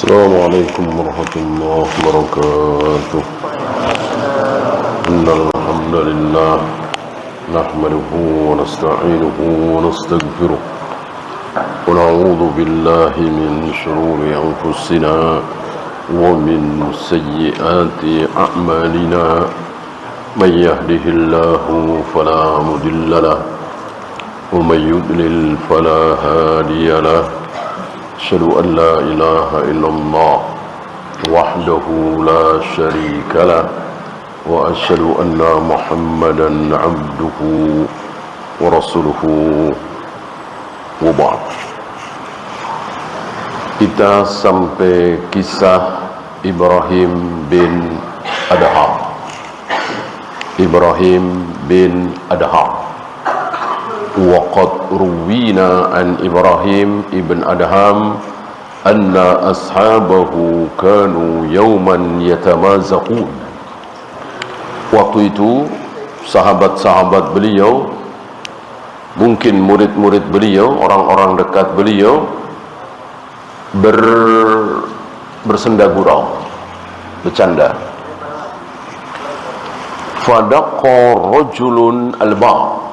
السلام عليكم ورحمة الله وبركاته. إن الحمد لله نحمده ونستعينه ونستغفره ونعوذ بالله من شرور أنفسنا ومن سيئات أعمالنا. من يهده الله فلا مضل له ومن يضلل فلا هادي له. أشهد أن لا إله إلا الله وحده لا شريك له وأشهد أن محمدا عبده ورسوله وبعد. Kita sampai kisah Ibrahim bin Adham. Ibrahim bin Adham. وقد روينا عن إبراهيم ابن أدهم أن أصحابه كانوا يوما يتمازقون. Waktu itu sahabat-sahabat beliau, mungkin murid-murid beliau, orang-orang dekat beliau bersenda gurau, bercanda. Fadaqa rajulun al-bab.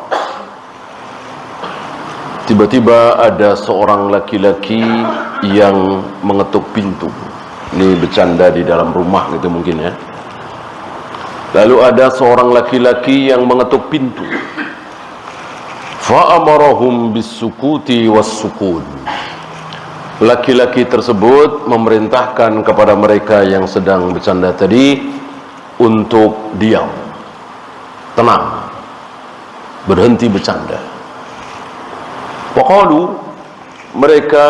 Tiba-tiba ada seorang laki-laki yang mengetuk pintu. Ini bercanda di dalam rumah gitu mungkin ya. Lalu ada seorang laki-laki yang mengetuk pintu. Fa'amarahum bis-sukuti was-sukun. Laki-laki tersebut memerintahkan kepada mereka yang sedang bercanda tadi untuk diam, tenang, berhenti bercanda. Waqalu, mereka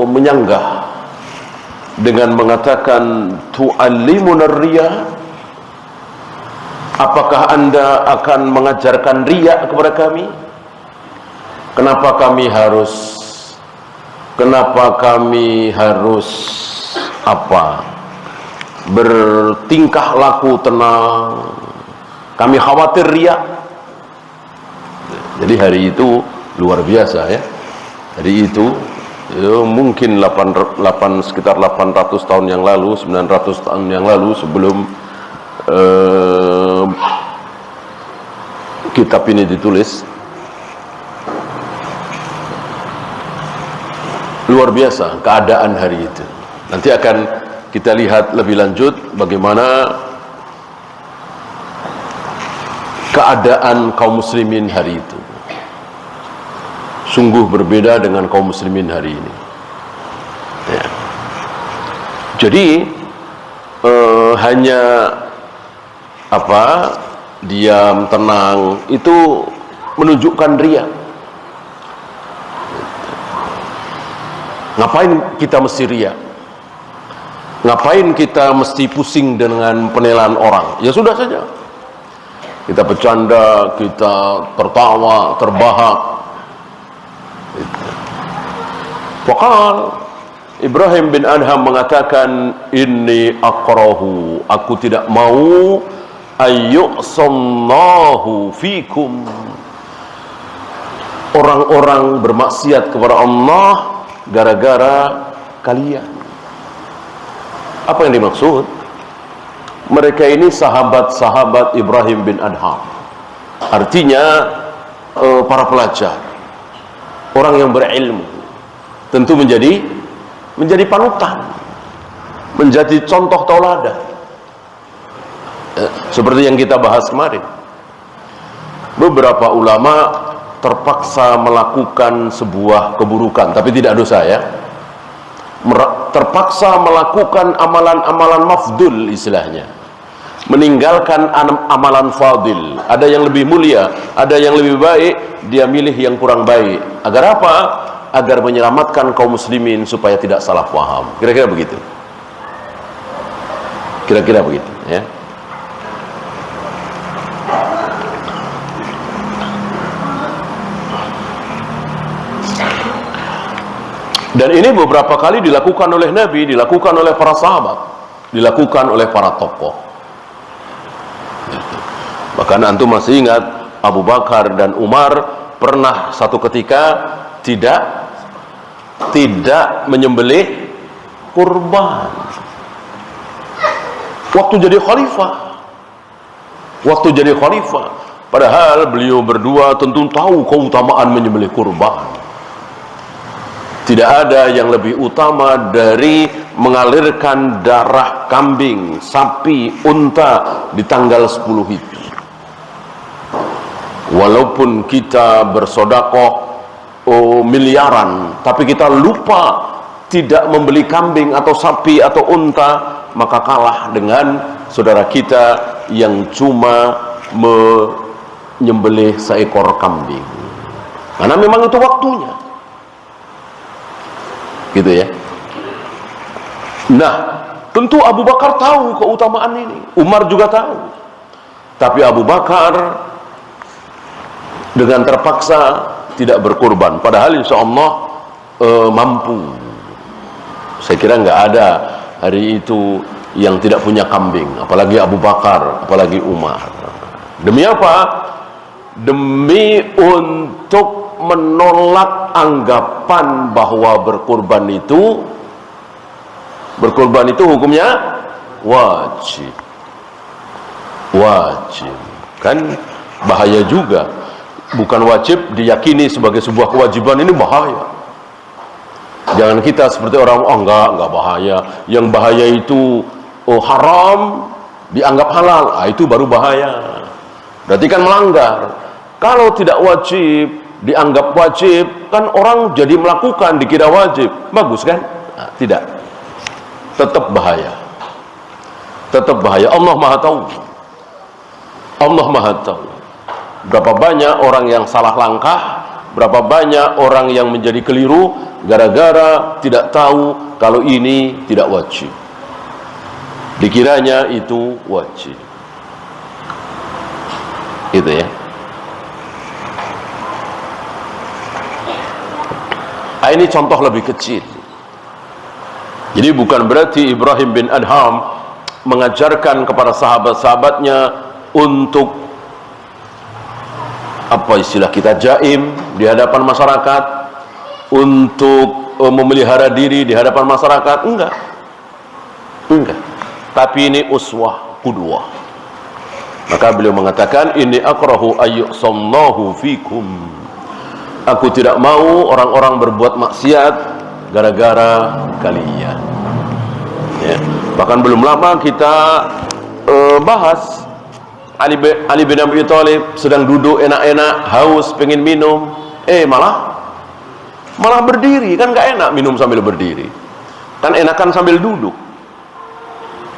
menyanggah dengan mengatakan, tu'allimuna riya, apakah anda akan mengajarkan riya kepada kami? Kenapa kami harus bertingkah laku tenang? Kami khawatir riya. Jadi hari itu luar biasa ya. Hari itu mungkin sekitar 800 tahun yang lalu, 900 tahun yang lalu, sebelum kitab ini ditulis. Luar biasa keadaan hari itu. Nanti akan kita lihat lebih lanjut bagaimana keadaan kaum muslimin hari itu. Sungguh berbeda dengan kaum muslimin hari ini ya. Jadi hanya diam, tenang, itu menunjukkan riya. Ngapain kita mesti riya? Ngapain kita mesti pusing dengan penilaian orang? Ya sudah saja, kita bercanda, kita tertawa, terbahak. Faqal, Ibrahim bin Adham mengatakan, inni akrahu, aku tidak mau ayyusallahu fikum, orang-orang bermaksiat kepada Allah gara-gara kalian. Apa yang dimaksud? Mereka ini sahabat-sahabat Ibrahim bin Adham, artinya para pelajar, orang yang berilmu, tentu menjadi panutan, menjadi contoh tauladan. Seperti yang kita bahas kemarin, beberapa ulama terpaksa melakukan sebuah keburukan tapi tidak dosa ya, terpaksa melakukan amalan-amalan mafdul istilahnya, meninggalkan amalan fadil. Ada yang lebih mulia, ada yang lebih baik, dia milih yang kurang baik. Agar apa? Agar menyelamatkan kaum muslimin supaya tidak salah paham. Kira-kira begitu. Kira-kira begitu ya. Dan ini beberapa kali dilakukan oleh Nabi, dilakukan oleh para sahabat, dilakukan oleh para tokoh. Bahkan antum masih ingat Abu Bakar dan Umar pernah satu ketika tidak tidak menyembelih kurban waktu jadi khalifah. Padahal beliau berdua tentu tahu keutamaan menyembelih kurban. Tidak ada yang lebih utama dari mengalirkan darah kambing, sapi, unta di tanggal 10 itu. Walaupun kita bersedekah miliaran, tapi kita lupa tidak membeli kambing atau sapi atau unta, maka kalah dengan saudara kita yang cuma menyembelih seekor kambing. Karena memang itu waktunya. Gitu ya. Nah, tentu Abu Bakar tahu keutamaan ini. Umar juga tahu. Tapi Abu Bakar dengan terpaksa tidak berkurban. Padahal insya Allah mampu. Saya kira nggak ada hari itu yang tidak punya kambing, apalagi Abu Bakar, apalagi Umar. Demi apa? Demi untuk menolak anggapan bahwa berkurban itu hukumnya wajib. Kan bahaya juga. Bukan wajib diyakini sebagai sebuah kewajiban, ini bahaya. Jangan kita seperti orang, enggak bahaya. Yang bahaya itu haram dianggap halal, itu baru bahaya. Berarti kan melanggar. Kalau tidak wajib dianggap wajib, kan orang jadi melakukan dikira wajib. Bagus kan? Nah, tidak. Tetap bahaya. Allah Maha tahu. Berapa banyak orang yang salah langkah, berapa banyak orang yang menjadi keliru gara-gara tidak tahu kalau ini tidak wajib. Dikiranya itu wajib. Itu ya. Ini contoh lebih kecil. Jadi bukan berarti Ibrahim bin Adham mengajarkan kepada sahabat-sahabatnya untuk apa istilah kita, jaim di hadapan masyarakat, untuk memelihara diri di hadapan masyarakat. Enggak. Tapi ini uswah, qudwah. Maka beliau mengatakan, ini akrahu ayyusallahu fikum. Aku tidak mau orang-orang berbuat maksiat gara-gara kalian. Ya. Bahkan belum lama kita bahas Ali bin Abi Thalib sedang duduk enak-enak, haus, pengen minum, malah berdiri. Kan gak enak minum sambil berdiri, kan enakan sambil duduk.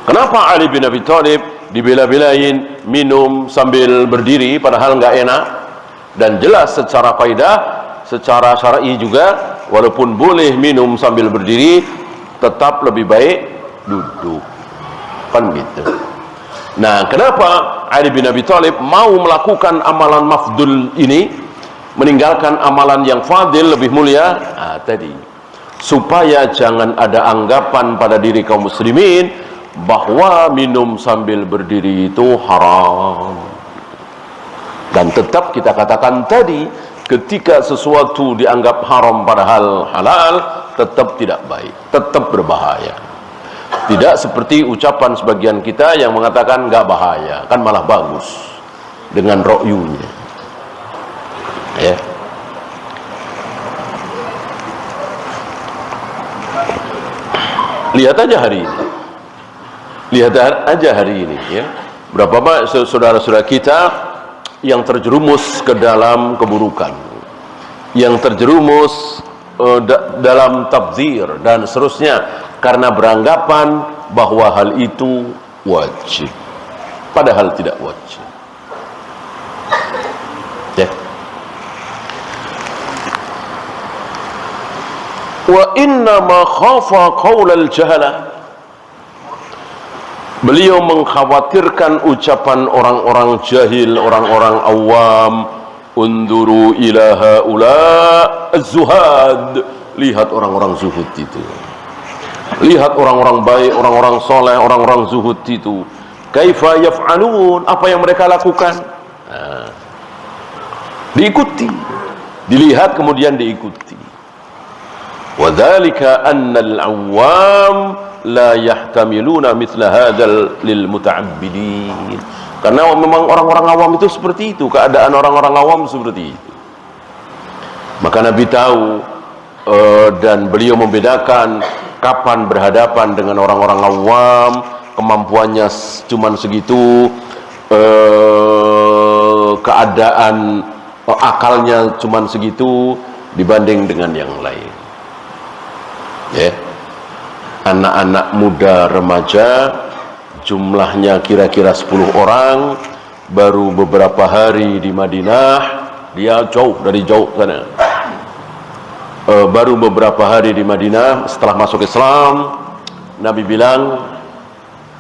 Kenapa Ali bin Abi Thalib dibela-belain minum sambil berdiri padahal gak enak? Dan jelas secara kaidah, secara syar'i juga, walaupun boleh minum sambil berdiri, tetap lebih baik duduk. Kan gitu. Nah, kenapa Ali bin Abi Thalib mau melakukan amalan mafdul ini, meninggalkan amalan yang fadil, lebih mulia? Tadi supaya jangan ada anggapan pada diri kaum muslimin bahwa minum sambil berdiri itu haram. Dan tetap kita katakan tadi, ketika sesuatu dianggap haram padahal halal, tetap tidak baik, tetap berbahaya. Tidak seperti ucapan sebagian kita yang mengatakan nggak bahaya, kan malah bagus dengan ro'yunya. Ya. Lihat aja hari ini, ya. Berapa banyak saudara-saudara kita yang terjerumus ke dalam keburukan, yang terjerumus dalam tabdzir dan seterusnya, karena beranggapan bahwa hal itu wajib, padahal tidak wajib. Ya. Wa inna ma khafa qaulal jahalah. Beliau mengkhawatirkan ucapan orang-orang jahil, orang-orang awam. Unduru ila haula az-zuhad. Lihat orang-orang zuhud itu. Lihat orang-orang baik, orang-orang soleh, orang-orang zuhud itu. Kaifa yaf'alun, apa yang mereka lakukan? Diikuti, dilihat kemudian diikuti. Wa dzalika anna al-awwam la yahtamiluna mithla hadzal lil muta'abbidin. Karena memang orang-orang awam itu seperti itu, keadaan orang-orang awam seperti itu. Maka Nabi tahu dan beliau membedakan kapan berhadapan dengan orang-orang awam, kemampuannya cuman segitu, keadaan akalnya cuman segitu dibanding dengan yang lain. Ya. Anak-anak muda remaja jumlahnya kira-kira 10 orang, baru beberapa hari di Madinah, dia dari jauh sana. Baru beberapa hari di Madinah setelah masuk Islam, Nabi bilang,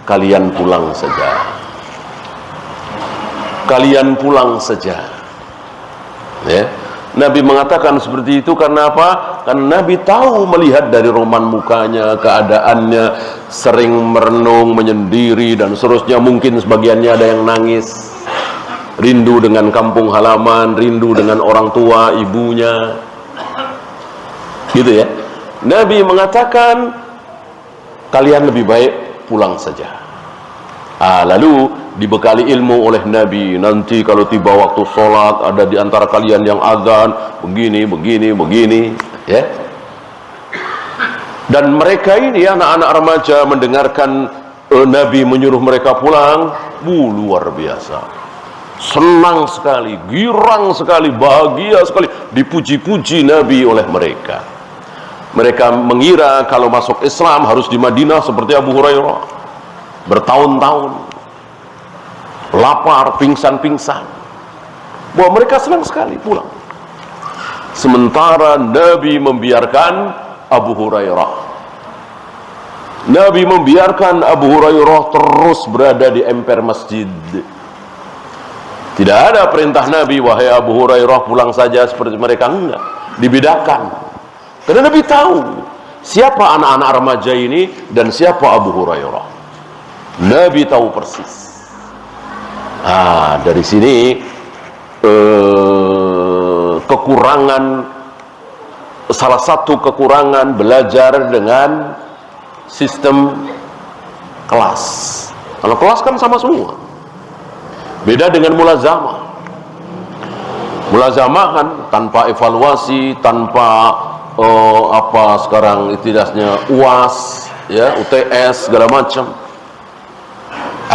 kalian pulang saja. Kalian pulang saja. Ya. Nabi mengatakan seperti itu karena apa? Karena Nabi tahu, melihat dari roman mukanya, keadaannya, sering merenung, menyendiri dan seterusnya. Mungkin sebagiannya ada yang nangis, rindu dengan kampung halaman, rindu dengan orang tua, ibunya, gitu ya. Nabi mengatakan kalian lebih baik pulang saja. Lalu dibekali ilmu oleh Nabi, nanti kalau tiba waktu sholat ada di antara kalian yang azan begini, ya. Dan mereka ini anak-anak remaja mendengarkan Nabi menyuruh mereka pulang, luar biasa, senang sekali, girang sekali, bahagia sekali, dipuji-puji Nabi oleh mereka. Mereka mengira kalau masuk Islam harus di Madinah seperti Abu Hurairah, bertahun-tahun, lapar, pingsan-pingsan. Bahwa mereka senang sekali pulang. Sementara Nabi membiarkan Abu Hurairah. Nabi membiarkan Abu Hurairah terus berada di emper masjid. Tidak ada perintah Nabi, wahai Abu Hurairah pulang saja seperti mereka, enggak. Dibedakan. Karena Nabi tahu siapa anak-anak remaja ini dan siapa Abu Hurairah. Nabi tahu persis. Dari sini salah satu kekurangan belajar dengan sistem kelas. Kalau kelas kan sama semua. Beda dengan mulazamah. Mulazamah kan tanpa evaluasi, tanpa sekarang istilahnya UAS, ya, UTS segala macam.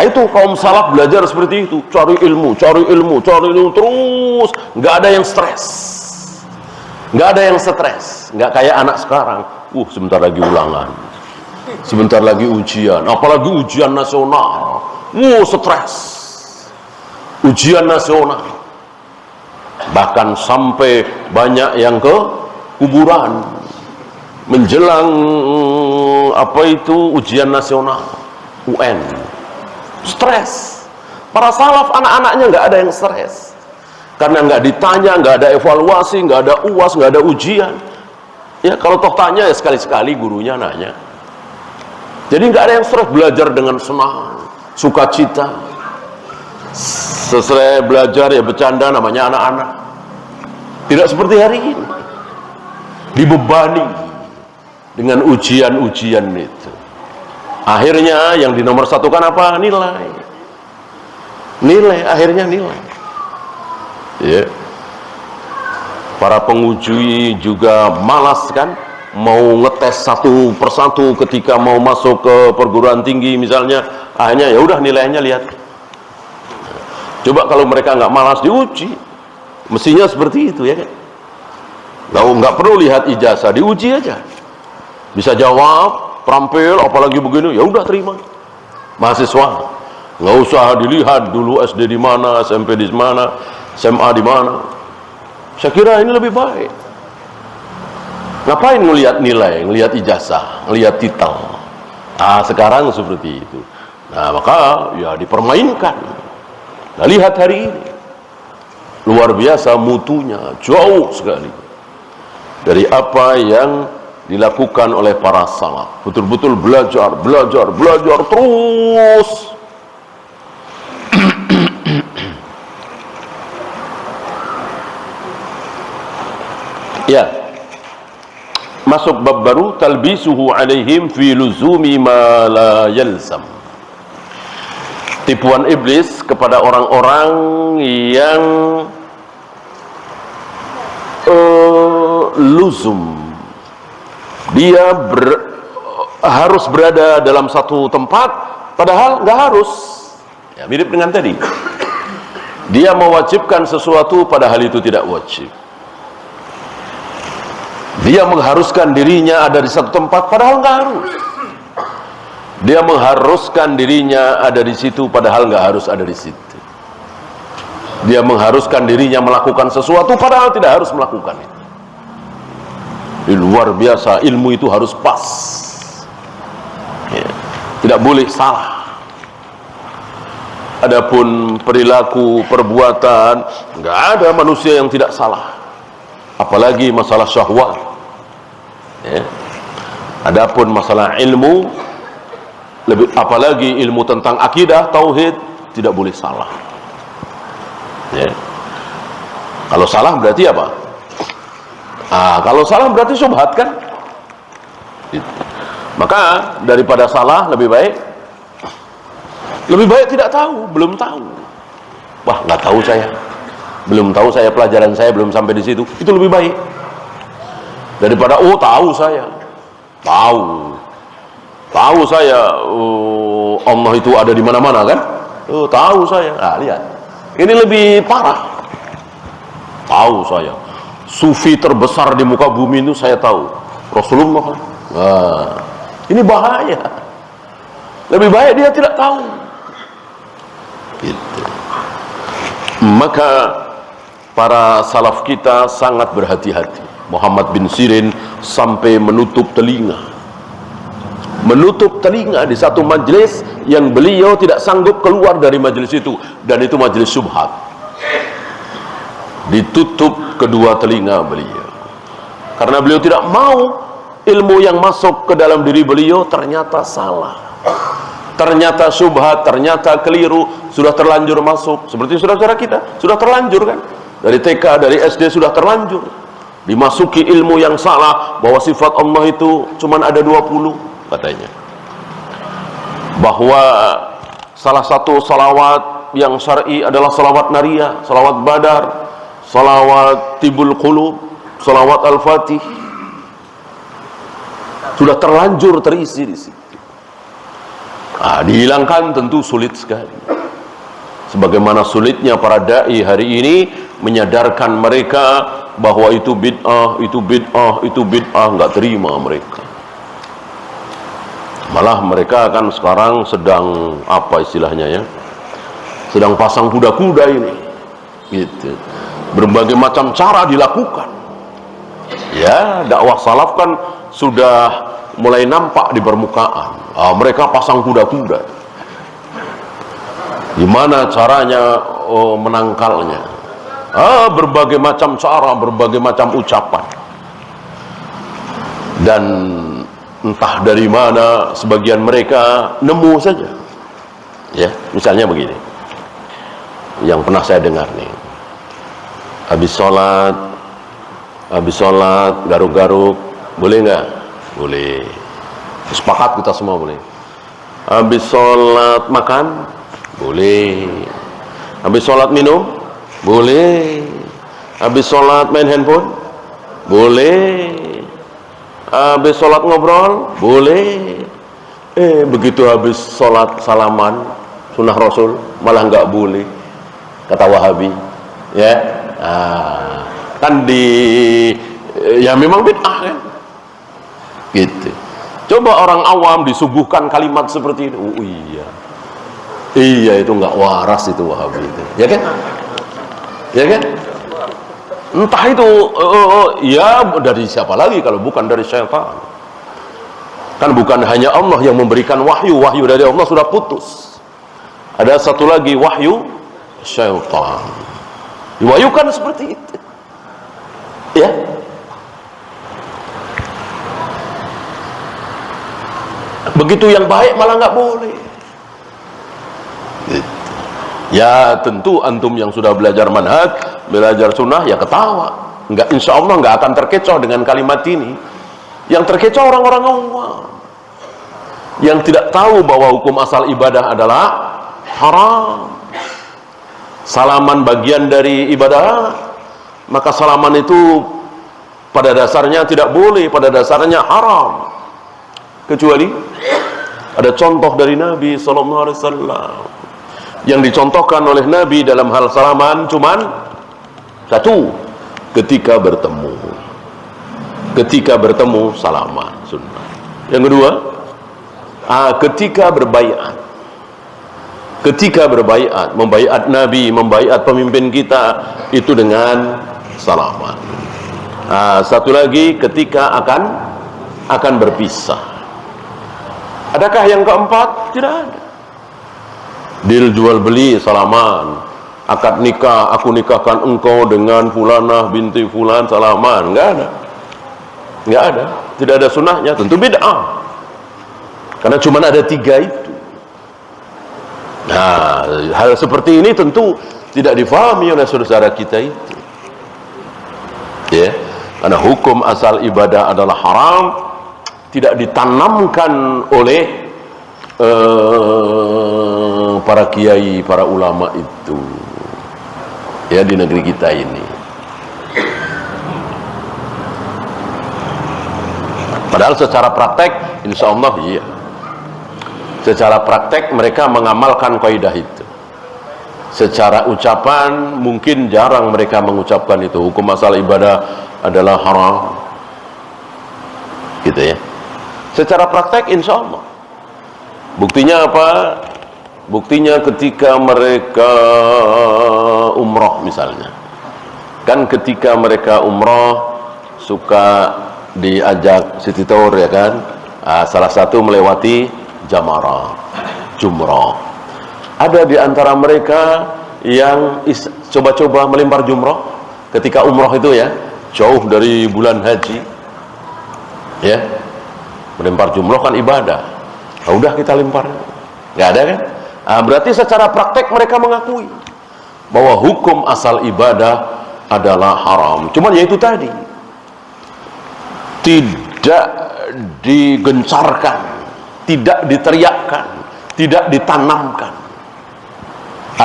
Itu kaum salaf belajar seperti itu, cari ilmu terus, nggak ada yang stres, nggak kayak anak sekarang. Sebentar lagi ulangan, sebentar lagi ujian, apalagi ujian nasional, stres, ujian nasional, bahkan sampai banyak yang ke kuburan menjelang ujian nasional UN. Stres. Para salaf anak-anaknya nggak ada yang stres, karena nggak ditanya, nggak ada evaluasi, nggak ada UAS, nggak ada ujian. Ya kalau toh tanya ya sekali-sekali gurunya nanya. Jadi nggak ada yang stres, belajar dengan senang, sukacita. Selesai belajar ya bercanda, namanya anak-anak. Tidak seperti hari ini, dibebani dengan ujian-ujian itu. Akhirnya yang di nomor satukan apa? Nilai, akhirnya nilai. Ya. Para penguji juga malas kan, mau ngetes satu persatu ketika mau masuk ke perguruan tinggi misalnya. Akhirnya ya udah nilainya lihat. Coba kalau mereka nggak malas diuji, mestinya seperti itu ya kan. Nggak perlu lihat ijazah, diuji aja. Bisa jawab, terampil, apalagi begini, ya udah terima. Mahasiswa nggak usah dilihat dulu SD di mana, SMP di mana, SMA di mana. Saya kira ini lebih baik. Ngapain ngelihat nilai, ngelihat ijazah, ngelihat titel? Sekarang seperti itu. Maka ya dipermainkan. Lihat hari ini, luar biasa mutunya, jauh sekali dari apa yang dilakukan oleh para salaf. Betul-betul belajar terus. Ya. masuk bab baru, talbisuhu alaihim fi luzumi ma la yalzam. Tipuan iblis kepada orang-orang yang luzum, dia harus berada dalam satu tempat padahal nggak harus. Ya, mirip dengan tadi, dia mewajibkan sesuatu padahal itu tidak wajib. Dia mengharuskan dirinya ada di satu tempat padahal nggak harus. Dia mengharuskan dirinya ada di situ padahal nggak harus ada di situ. Dia mengharuskan dirinya melakukan sesuatu padahal tidak harus melakukan itu. Luar biasa, ilmu itu harus pas, ya, tidak boleh salah. Adapun perilaku, perbuatan, nggak ada manusia yang tidak salah, apalagi masalah syahwat, ya. Adapun masalah ilmu, apalagi ilmu tentang akidah, tauhid, tidak boleh salah, ya. Kalau salah berarti apa? Kalau salah berarti syubhat kan? Maka daripada salah lebih baik tidak tahu, belum tahu. Wah, nggak tahu saya, belum tahu saya, pelajaran saya belum sampai di situ. Itu lebih baik daripada tahu saya, tahu saya, Allah itu ada di mana-mana kan? Tahu saya. Lihat, ini lebih parah. Tahu saya, sufi terbesar di muka bumi itu saya tahu, Rasulullah. Ini bahaya. Lebih baik dia tidak tahu. Gitu. Maka para salaf kita sangat berhati-hati. Muhammad bin Sirin sampai menutup telinga di satu majelis yang beliau tidak sanggup keluar dari majelis itu, dan itu majelis syubhat. Ditutup kedua telinga beliau karena beliau tidak mau ilmu yang masuk ke dalam diri beliau ternyata salah, ternyata syubhat, ternyata keliru, sudah terlanjur masuk. Seperti saudara-saudara kita sudah terlanjur kan, dari TK, dari SD sudah terlanjur dimasuki ilmu yang salah, bahwa sifat Allah itu cuman ada 20 katanya, bahwa salah satu salawat yang syar'i adalah salawat nariyah, salawat badar, salawat tibul qulub, salawat al-fatih. Sudah terlanjur terisi di situ. Dihilangkan tentu sulit sekali. Sebagaimana sulitnya para dai hari ini menyadarkan mereka bahwa itu bid'ah, itu bid'ah, itu bid'ah, nggak terima mereka. Malah mereka kan sekarang sedang apa istilahnya ya? Sedang pasang kuda-kuda ini. Gitu. Berbagai macam cara dilakukan. Ya, dakwah salaf kan sudah mulai nampak di permukaan. Mereka pasang kuda-kuda. Gimana caranya menangkalnya? Berbagai macam cara, berbagai macam ucapan. Dan entah dari mana sebagian mereka nemu saja. Ya, misalnya begini. Yang pernah saya dengar nih. Habis sholat garuk-garuk, boleh nggak? Boleh. Sepakat kita semua boleh. Habis sholat makan, boleh. Habis sholat minum, boleh. Habis sholat main handphone, boleh. Habis sholat ngobrol, boleh. Begitu habis sholat salaman sunnah Rasul malah nggak boleh, kata Wahabi. Ya, kan ya memang bid'ah kan, gitu. Coba orang awam disuguhkan kalimat seperti itu, iya itu nggak waras itu Wahabi itu, ya kan? Entah itu ya dari siapa lagi kalau bukan dari syaitan. Kan bukan hanya Allah yang memberikan wahyu dari Allah sudah putus. Ada satu lagi wahyu syaitan. Diwahyukan seperti itu. Ya. Begitu yang baik malah nggak boleh. Gitu. Ya tentu antum yang sudah belajar manhaj, belajar sunnah ya ketawa. Insya Allah nggak akan terkecoh dengan kalimat ini. Yang terkecoh orang-orang awam yang tidak tahu bahwa hukum asal ibadah adalah haram. Salaman bagian dari ibadah, maka salaman itu pada dasarnya tidak boleh, pada dasarnya haram. Kecuali ada contoh dari Nabi SAW. Yang dicontohkan oleh Nabi dalam hal salaman cuman satu, ketika bertemu. Ketika bertemu salaman sunnah. Yang kedua, ketika berbaiat. Ketika berbaiat, membaiat Nabi, membaiat pemimpin kita, itu dengan salaman. Satu lagi, ketika akan berpisah. Adakah yang keempat? Tidak ada. Deal jual beli salaman. Akad nikah, aku nikahkan engkau dengan fulanah binti fulan, salaman. Enggak ada. Enggak ada. Tidak ada sunnahnya, tentu bid'ah. Karena cuma ada 3 itu. Nah, hal seperti ini tentu tidak difahami oleh saudara kita itu. Ya, karena hukum asal ibadah adalah haram, tidak ditanamkan oleh para kiai, para ulama itu. Ya, di negeri kita ini. Padahal secara praktek, insya Allah iya. Secara praktek mereka mengamalkan kaidah itu. Secara ucapan mungkin jarang mereka mengucapkan itu. Hukum asal ibadah adalah haram, gitu ya. Secara praktek insya Allah. Buktinya apa? Buktinya ketika mereka umroh misalnya. Kan ketika mereka umroh suka diajak Siti Tour, ya kan? Salah satu melewati Jamarah, jumrah. Ada di antara mereka yang coba-coba melempar jumrah ketika umrah itu, ya, jauh dari bulan haji, ya. Melempar jumrah kan ibadah. Udah kita lempar, nggak ada kan? Berarti secara praktek mereka mengakui bahwa hukum asal ibadah adalah haram. Cuman ya itu tadi, tidak digencarkan, tidak diteriakkan, tidak ditanamkan,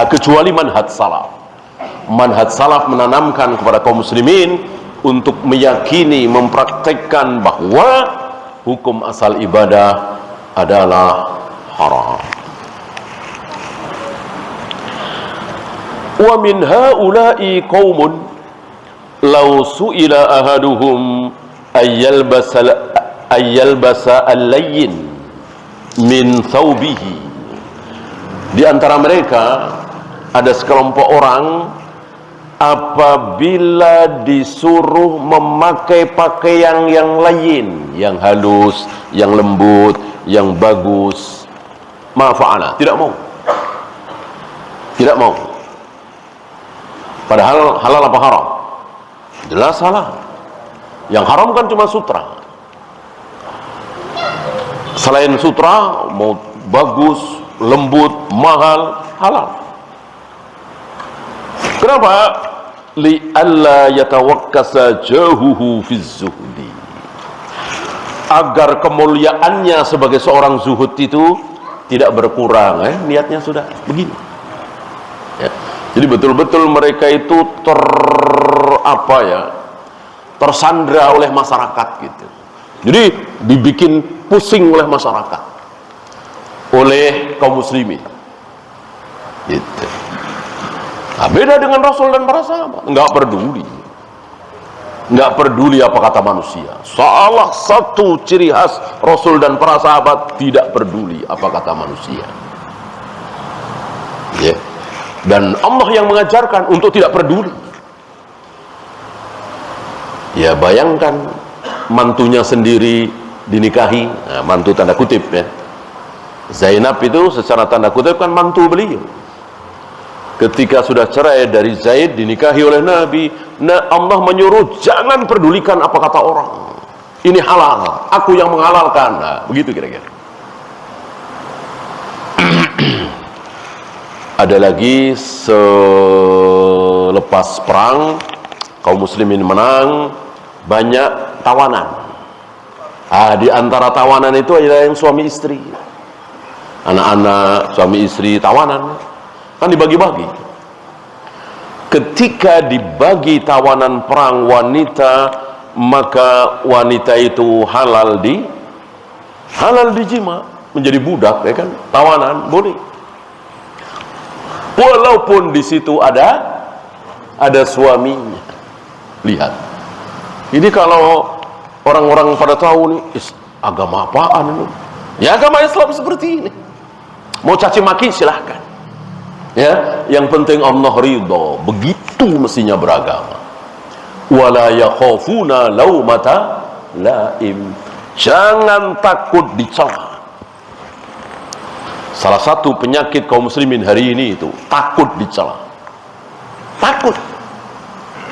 kecuali manhaj salaf. Manhaj salaf menanamkan kepada kaum muslimin untuk meyakini, mempraktekkan bahwa hukum asal ibadah adalah haram. Wa min haula'i qaumun law su'ila ahaduhum ayyalbasa al-layyin min thawbihi. Di antara mereka ada sekelompok orang, apabila disuruh memakai pakaian yang lain, yang halus, yang lembut, yang bagus, ma'fa'ala, tidak mau. Tidak mau. Padahal halal apa haram? Jelas halal. Yang haram kan cuma sutra. Selain sutra, mau bagus, lembut, mahal, halal. Kenapa? Li'alla yatawakkasa jahuhu fi zuhdi. Agar kemuliaannya sebagai seorang zuhud itu tidak berkurang. Niatnya sudah begini. Ya. Jadi betul-betul mereka itu tersandra oleh masyarakat gitu. Jadi dibikin pusing oleh masyarakat, oleh kaum muslimin gitu. Nah, beda dengan Rasul dan para sahabat, nggak peduli apa kata manusia. Salah satu ciri khas Rasul dan para sahabat, tidak peduli apa kata manusia, ya. Dan Allah yang mengajarkan untuk tidak peduli. Ya, bayangkan mantunya sendiri dinikahi, mantu tanda kutip, ya. Zainab itu secara tanda kutip kan mantu beliau. Ketika sudah cerai dari Zaid, dinikahi oleh Nabi, Allah menyuruh jangan pedulikan apa kata orang. Ini halal, aku yang menghalalkan. Begitu kira-kira. Ada lagi, selepas perang kaum muslimin menang, banyak tawanan. Di antara tawanan itu ada yang suami istri, anak-anak, suami istri, tawanan, kan dibagi-bagi. Ketika dibagi tawanan perang wanita, maka wanita itu halal dijima, menjadi budak, ya kan? Tawanan boleh. Walaupun di situ ada suaminya. Lihat. Ini kalau orang-orang pada tahu nih, agama apaan ini? Ya agama Islam seperti ini. Mau caci maki silahkan. Ya, yang penting Allah ridho. Begitu mestinya beragama. Wala yakhafuna laumata laim. Jangan takut dicela. Salah satu penyakit kaum muslimin hari ini itu takut dicela. Takut.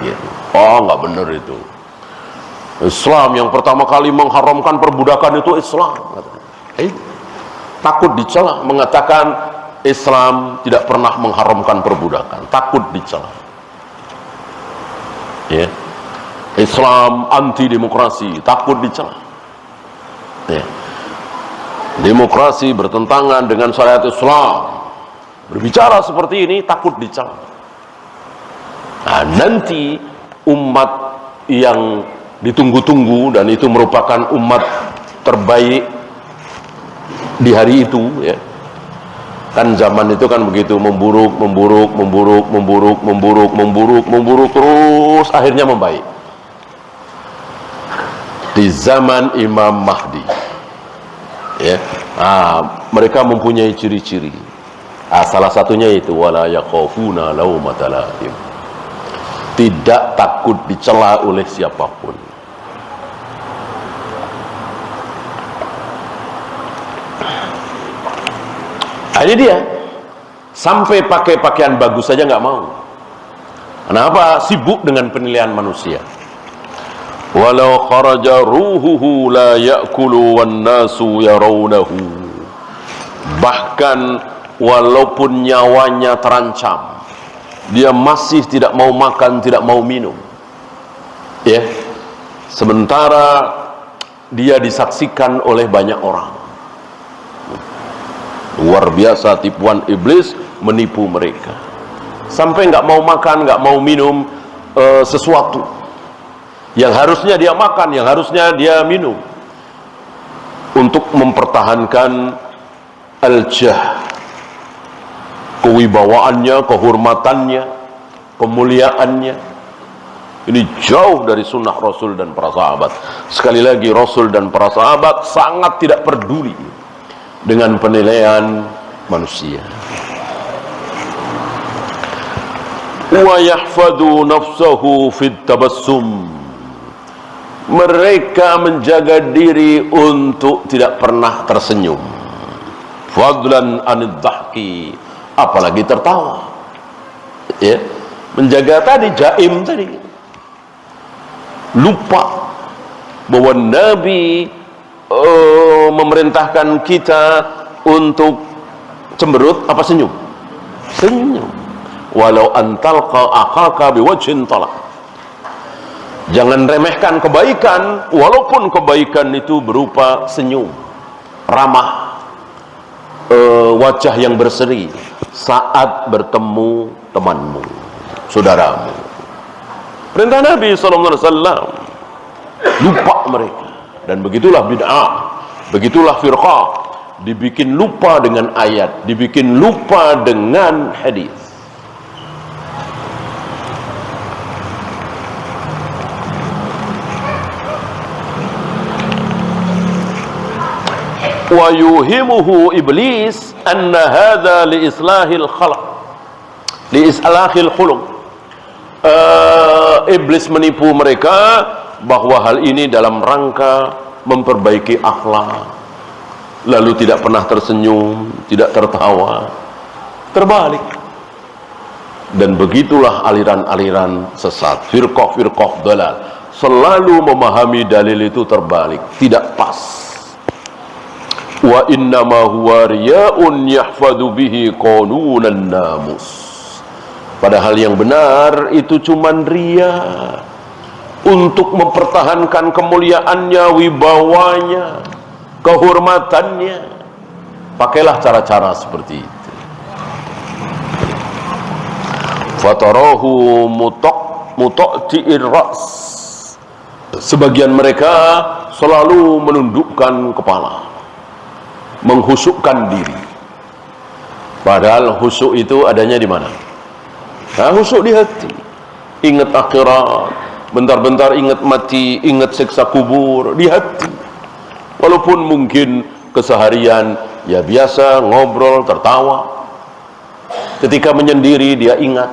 Gitu. Oh, nggak benar itu. Islam yang pertama kali mengharamkan perbudakan itu Islam. Takut dicela, mengatakan Islam tidak pernah mengharamkan perbudakan. Takut dicela. Ya. Islam anti demokrasi, takut dicela. Ya. Demokrasi bertentangan dengan syariat Islam. Berbicara seperti ini takut dicela. Nah, nanti umat yang ditunggu-tunggu, dan itu merupakan umat terbaik di hari itu, ya. Kan zaman itu kan begitu, memburuk terus akhirnya membaik. Di zaman Imam Mahdi, ya. Mereka mempunyai ciri-ciri. Salah satunya itu wala yakhafuna laumata laim. Tidak takut dicela oleh siapapun. Ini dia. Sampai pakai pakaian bagus saja nggak mau. Kenapa? Sibuk dengan penilaian manusia. Walau kharaja ruhuhu la ya'kulu wan nasu yarawnahu. Bahkan walaupun nyawanya terancam, dia masih tidak mau makan, tidak mau minum, ya. Sementara dia disaksikan oleh banyak orang. Luar biasa tipuan iblis menipu mereka. Sampai nggak mau makan, nggak mau minum sesuatu yang harusnya dia makan, yang harusnya dia minum, untuk mempertahankan al-jah, kewibawaannya, kehormatannya, kemuliaannya. Ini jauh dari sunnah Rasul dan para sahabat. Sekali lagi, Rasul dan para sahabat sangat tidak peduli dengan penilaian manusia. Wa yahfadu nafsahu fit tabassum. Mereka menjaga diri untuk tidak pernah tersenyum. Fadlan anid dhahki, apalagi tertawa, ya. Menjaga tadi, jaim tadi, lupa bahwa Nabi memerintahkan kita untuk cemberut apa senyum. Senyum. Walau antalqa akhaka biwajhin talaq. Jangan remehkan kebaikan, walaupun kebaikan itu berupa senyum, ramah, wajah yang berseri saat bertemu temanmu, saudaramu. Perintah Nabi SAW. Lupa mereka. Dan begitulah bid'ah, begitulah firqah, dibikin lupa dengan ayat, dibikin lupa dengan hadis. Wa yuhimuhu iblis anna hadha li islahil khalq, li islahil khuluq. Iblis menipu mereka bahwa hal ini dalam rangka memperbaiki akhlak, lalu tidak pernah tersenyum, tidak tertawa, terbalik. Dan begitulah aliran-aliran sesat, firqah-firqah dalal, selalu memahami dalil itu terbalik, tidak pas. Wa innama huwa riya'un yahfadhu bihi qanunan namus. Padahal yang benar itu cuman ria, untuk mempertahankan kemuliaannya, wibawanya, kehormatannya, pakailah cara-cara seperti itu. Fatarahu mutaqti'ir ra's, sebagian mereka selalu menundukkan kepala, menghusukkan diri. Padahal husuk itu adanya di mana? Nah, husuk di hati. Ingat akhirat, bentar-bentar ingat mati, ingat siksa kubur di hati. Walaupun mungkin keseharian ya biasa ngobrol, tertawa, ketika menyendiri dia ingat.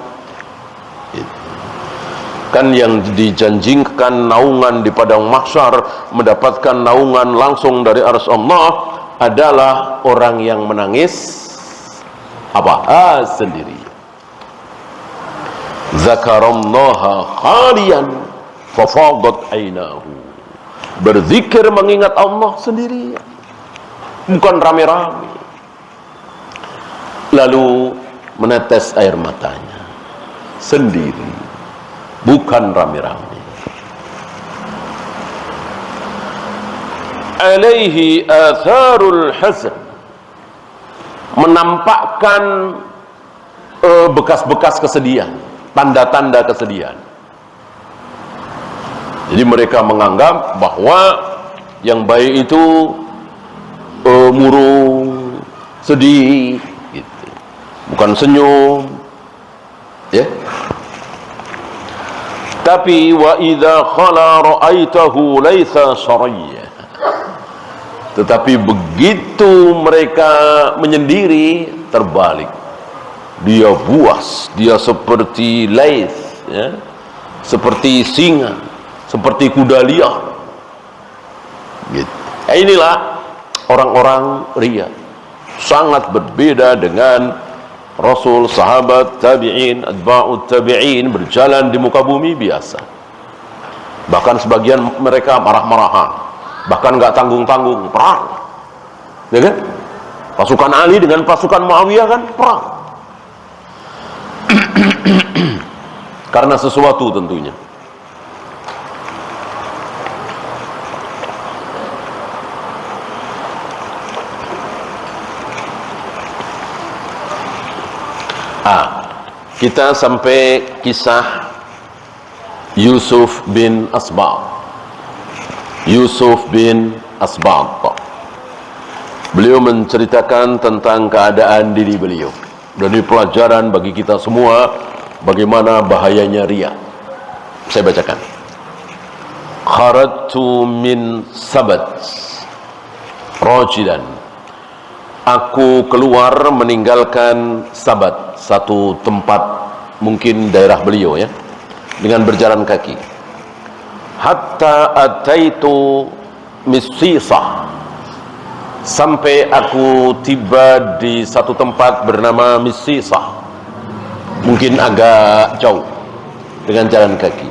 Kan yang dijanjikan naungan di padang mahsyar, mendapatkan naungan langsung dari arsy Allah adalah orang yang menangis sendiri. Zakarallaha khalian fafadat ainahu, berzikir mengingat Allah sendiri, bukan rame-rame, lalu menetes air matanya sendiri, bukan rame-rame. Alaihi atharul hazan, menampakkan bekas-bekas kesedihan, tanda-tanda kesedihan. Jadi mereka menganggap bahwa yang baik itu murung, sedih, gitu. Bukan senyum, ya. Tapi wa idza khala ra'aitahu laisa sariyya. Tetapi begitu mereka menyendiri, terbalik. Dia buas, dia seperti lais, ya, seperti singa, seperti kuda liar. Gitu. Inilah orang-orang riya. Sangat berbeda dengan Rasul, sahabat, tabi'in, atba'ut tabi'in, berjalan di muka bumi biasa. Bahkan sebagian mereka marah-marahan, bahkan nggak tanggung-tanggung, perang, ya kan? Pasukan Ali dengan pasukan Muawiyah kan perang. Karena sesuatu tentunya. Kita sampai kisah Yusuf bin Asbaq. Yusuf bin Asbaq. Beliau menceritakan tentang keadaan diri beliau. Dan ini pelajaran bagi kita semua bagaimana bahayanya riya. Saya bacakan. Kharajtu min Sabat rajilan. Aku keluar meninggalkan Sabat, satu tempat mungkin daerah beliau, ya, dengan berjalan kaki. Hatta ataitu Misisah, sampai aku tiba di satu tempat bernama Misisah, mungkin agak jauh dengan jalan kaki.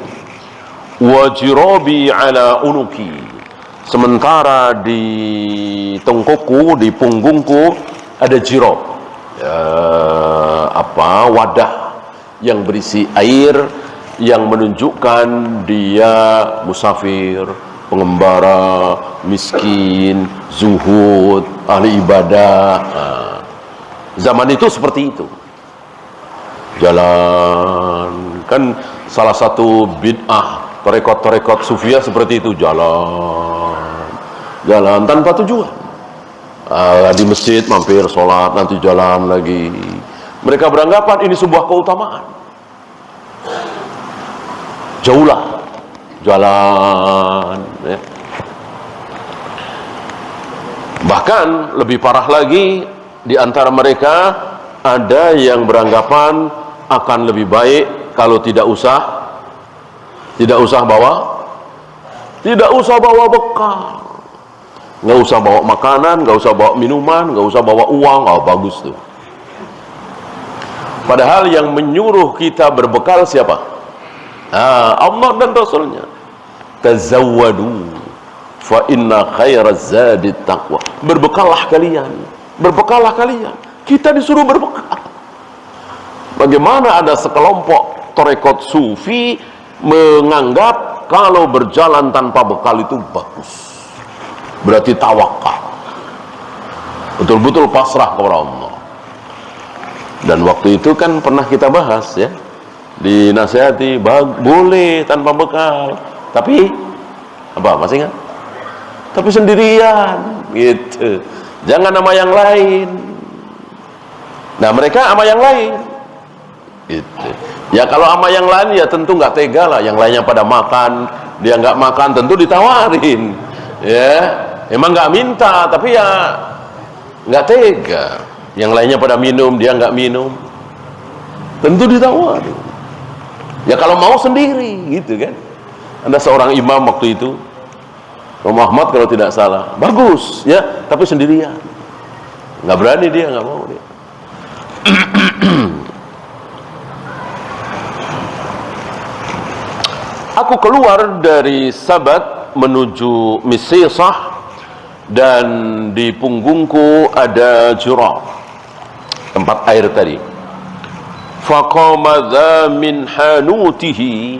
Wa jirabi ala unuki, sementara di tengkukku, di punggungku ada jirab, wadah yang berisi air yang menunjukkan dia musafir, pengembara, miskin, zuhud, ahli ibadah. Zaman itu seperti itu. Jalan, kan salah satu bid'ah tarekat-tarekat sufiyah seperti itu, jalan tanpa tujuan. Di masjid mampir sholat, nanti jalan lagi. Mereka beranggapan ini sebuah keutamaan. Jauhlah jalan, ya. Bahkan lebih parah lagi, di antara mereka ada yang beranggapan akan lebih baik kalau tidak usah bawa bekal, nggak usah bawa makanan, nggak usah bawa minuman, nggak usah bawa uang. Bagus tuh. Padahal yang menyuruh kita berbekal siapa? Allah dan Rasulnya. Tazawwadu fa inna khairaz zadi taqwa. Berbekallah kalian. Kita disuruh berbekal. Bagaimana ada sekelompok tarekat sufi menganggap kalau berjalan tanpa bekal itu bagus, berarti tawakal, betul-betul pasrah kepada Allah. Dan waktu itu kan pernah kita bahas ya, dinasihati boleh tanpa bekal, tapi apa, masih ingat? Tapi sendirian gitu, jangan sama yang lain. Nah mereka sama yang lain gitu. Ya kalau sama yang lain ya tentu nggak tega lah, yang lainnya pada makan, dia nggak makan, tentu ditawarin ya, emang nggak minta tapi ya nggak tega. Yang lainnya pada minum, dia nggak minum, tentu ditawarin. Ya kalau mau sendiri gitu kan. Ada seorang imam waktu itu, Imam Ahmad kalau tidak salah, bagus ya, tapi sendirian, nggak berani dia, nggak mau dia. Aku keluar dari Sabat menuju Misisah, dan di punggungku ada jurah, tempat air tadi. Faqama dha min hanutihi,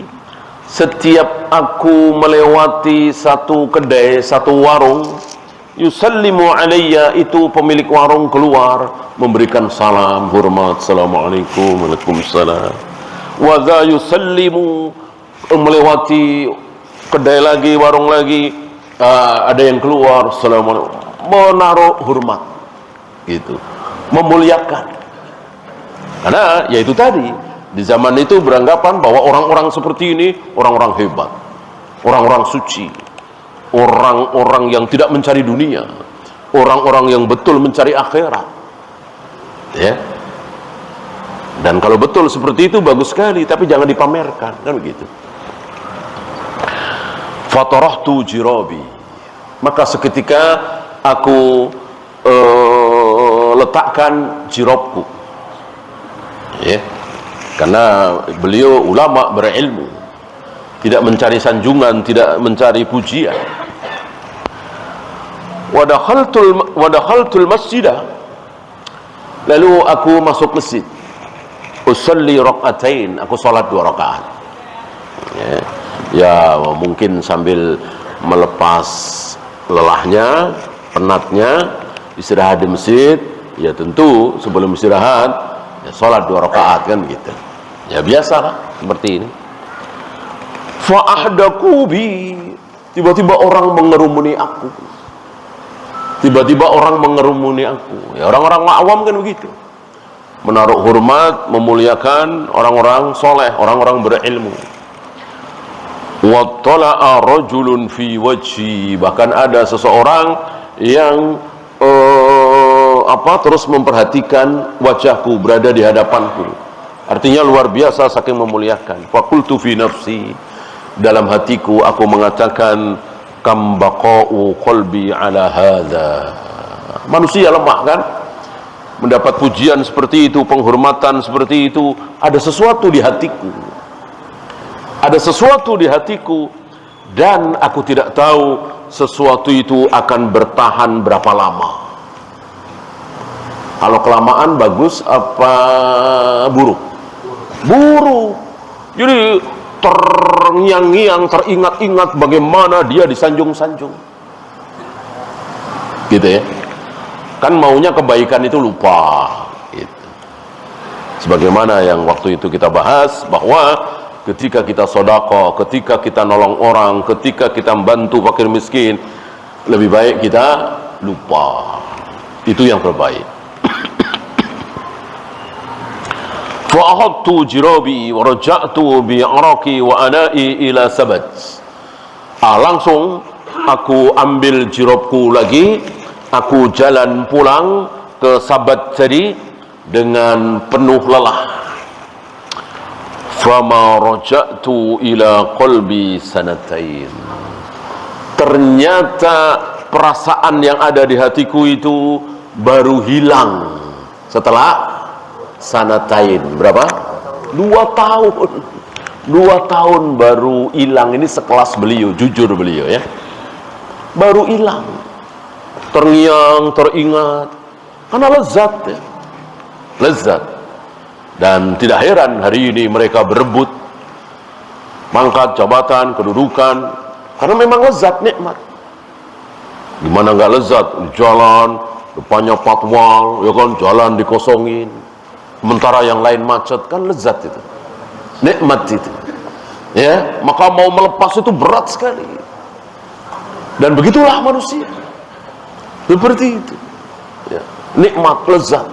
setiap aku melewati satu kedai, satu warung, yusallimu alayya, itu pemilik warung keluar memberikan salam hormat, assalamualaikum, waalaikumsalam. Wa dha yusallimu, melewati kedai lagi, warung lagi, ada yang keluar, assalamualaikum, menaruh hormat gitu, memuliakan. Karena yaitu tadi, di zaman itu beranggapan bahwa orang-orang seperti ini orang-orang hebat, orang-orang suci, orang-orang yang tidak mencari dunia, orang-orang yang betul mencari akhirat ya. Dan kalau betul seperti itu bagus sekali, tapi jangan dipamerkan, kan begitu. Fatarahtu jirabi, maka seketika aku letakkan jirabku ya, karena beliau ulama berilmu, tidak mencari sanjungan, tidak mencari pujian. Wadakhaltul masjidah, lalu aku masuk masjid. Usalli rakaatain, aku salat 2 rakaat ya, mungkin sambil melepas lelahnya, penatnya, istirahat di masjid. Ya tentu sebelum istirahat ya salat 2 rakaat, kan begitu ya, biasalah seperti ini. Fa'ahdaku bi, tiba-tiba orang mengerumuni aku, tiba-tiba orang mengerumuni aku ya, orang-orang awam kan begitu, menaruh hormat, memuliakan orang-orang soleh, orang-orang berilmu. Wattala'a rajulun fi wajhi, bahkan ada seseorang yang terus memperhatikan wajahku, berada di hadapanku, artinya luar biasa saking memuliakan. Faqultu fi nafsi, dalam hatiku aku mengatakan, kam baqa'u qalbi ala hadza. Manusia lemah kan, mendapat pujian seperti itu, penghormatan seperti itu, ada sesuatu di hatiku, ada sesuatu di hatiku, dan aku tidak tahu sesuatu itu akan bertahan berapa lama. Kalau kelamaan bagus apa buruk? Buruk. Jadi terngiang-ngiang, teringat-ingat bagaimana dia disanjung-sanjung gitu ya, kan maunya kebaikan itu lupa gitu. Sebagaimana yang waktu itu kita bahas, bahwa ketika kita sedekah, ketika kita nolong orang, ketika kita membantu fakir miskin, lebih baik kita lupa, itu yang terbaik. Fa'ahadtu jirabi wa raja'tu bi'araqi wa ana'i ila Sabat. Langsung aku ambil jirabku lagi, aku jalan pulang ke Sabat tadi dengan penuh lelah. Fama raja'tu ila qalbi sanatain, ternyata perasaan yang ada di hatiku itu baru hilang setelah sanatain. Berapa? 2 tahun. 2 tahun baru hilang. Ini sekelas beliau, jujur beliau ya, baru hilang, terngiang, teringat, karena lezat ya, lezat. Dan tidak heran hari ini mereka berebut Mangkat, jabatan, kedudukan, karena memang lezat, nikmat. Gimana nggak lezat? Jalan, depannya patwal, ya kan, jalan dikosongin. Sementara yang lain macet, kan lezat itu. Nikmat itu. Ya, maka mau melepas itu berat sekali. Dan begitulah manusia. Seperti itu. Ya, nikmat, lezat.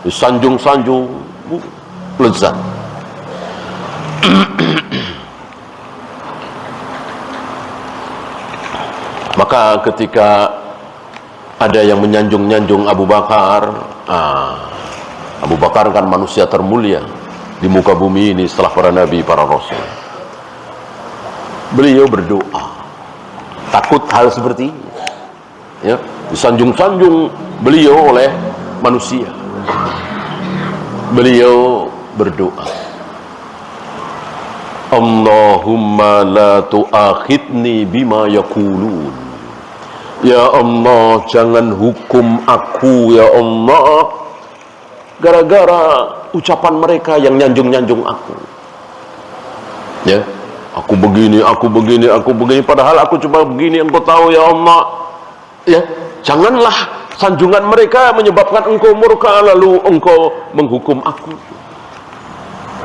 Disanjung-sanjung, lezat. Maka ketika ada yang menyanjung-nyanjung Abu Bakar, Abu Bakar kan manusia termulia di muka bumi ini setelah para nabi, para rasul. Beliau berdoa, takut hal seperti ini, ya, disanjung-sanjung beliau oleh manusia. Beliau berdoa, Allahumma la tu'akhidni bima yaqulun. Ya Allah, jangan hukum aku ya Allah gara-gara ucapan mereka yang nyanjung-nyanjung aku. Ya, aku begini, aku begini, aku begini, padahal aku cuma begini, engkau tahu ya Allah. Ya, janganlah sanjungan mereka menyebabkan engkau murka lalu engkau menghukum aku.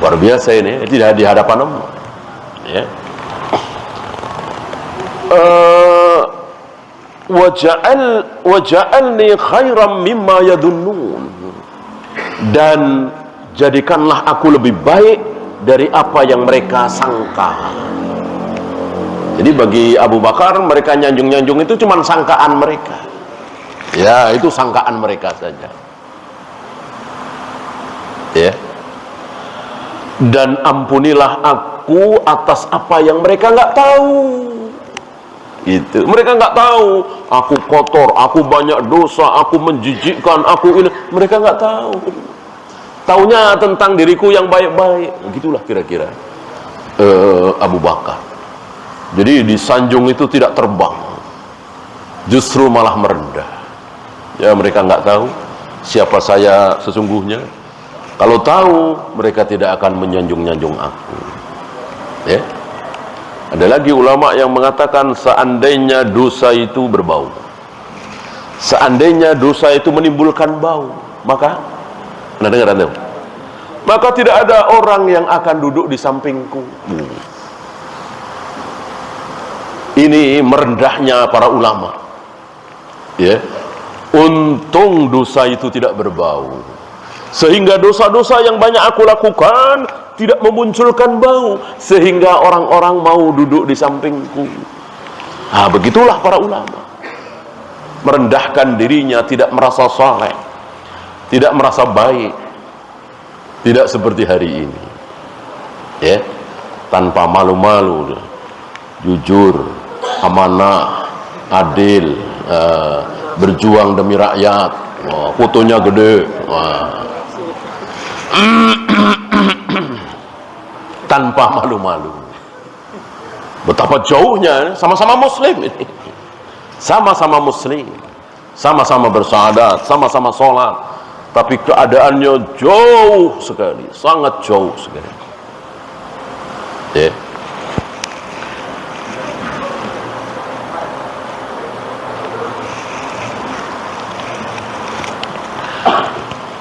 Luar biasa ini, tidak di hadapan Allah. Ya. Waja'alni khairam mimma yadunnun, dan jadikanlah aku lebih baik dari apa yang mereka sangka. Jadi bagi Abu Bakar, mereka nyanjung-nyanjung itu cuma sangkaan mereka. Ya, itu sangkaan mereka saja. Ya. Dan ampunilah aku atas apa yang mereka nggak tahu. Itu mereka nggak tahu, aku kotor, aku banyak dosa, aku menjijikkan, aku ini, mereka nggak tahu. Taunya tentang diriku yang baik-baik. Begitulah kira-kira Abu Bakar. Jadi disanjung itu tidak terbang, justru malah merendah. Ya, mereka nggak tahu siapa saya sesungguhnya. Kalau tahu, mereka tidak akan menyanjung-nyanjung aku. Ya. Ada lagi ulama yang mengatakan seandainya dosa itu berbau, seandainya dosa itu menimbulkan bau, maka dengar Anda? Maka tidak ada orang yang akan duduk di sampingku. Ini merendahnya para ulama. Ya, untung dosa itu tidak berbau, sehingga dosa-dosa yang banyak aku lakukan tidak memunculkan bau, sehingga orang-orang mau duduk di sampingku. Begitulah para ulama, merendahkan dirinya, tidak merasa saleh, tidak merasa baik, tidak seperti hari ini. Ya, tanpa malu-malu, jujur, amanah, adil, berjuang demi rakyat. Fotonya gede. Tanpa malu-malu. Betapa jauhnya, sama-sama muslim ini. Sama-sama muslim, sama-sama bersyahadat, sama-sama sholat, tapi keadaannya jauh sekali, sangat jauh sekali. Ya.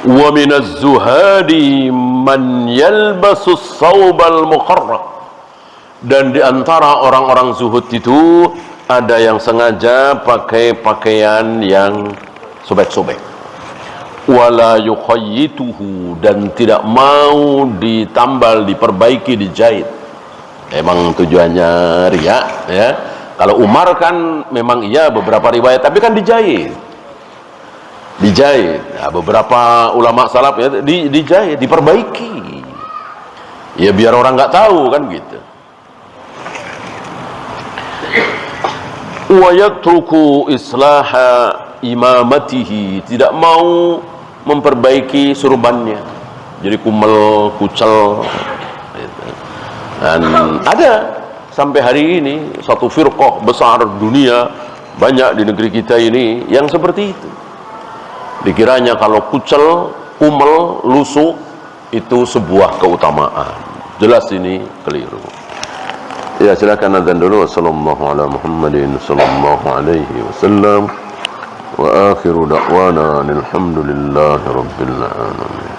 Wa minaz zuhadi man yalbasus saubal muqarrab, dan di antara orang-orang zuhud itu ada yang sengaja pakai pakaian yang sobek-sobek, wala yukhayyituhu, dan tidak mau ditambal, diperbaiki, dijahit. Emang tujuannya riya, ya. Kalau Umar kan memang iya beberapa riwayat, tapi kan dijahit. Nah, beberapa ulama salaf ya dijahit, diperbaiki. Ya biar orang nggak tahu kan gitu. Wa yatruku islaha imamatihi, tidak mau memperbaiki surbannya. Jadi kumel, kucel. Gitu. Dan ada sampai hari ini satu firqah besar dunia, banyak di negeri kita ini yang seperti itu. Dikiranya kalau kucel, kumel, lusuh itu sebuah keutamaan. Jelas ini keliru. Ya, silakan azan dulu. Wassallallahu ala Muhammadin sallallahu alaihi wasallam. Wa akhiru da'wana alhamdulillahi rabbil alamin.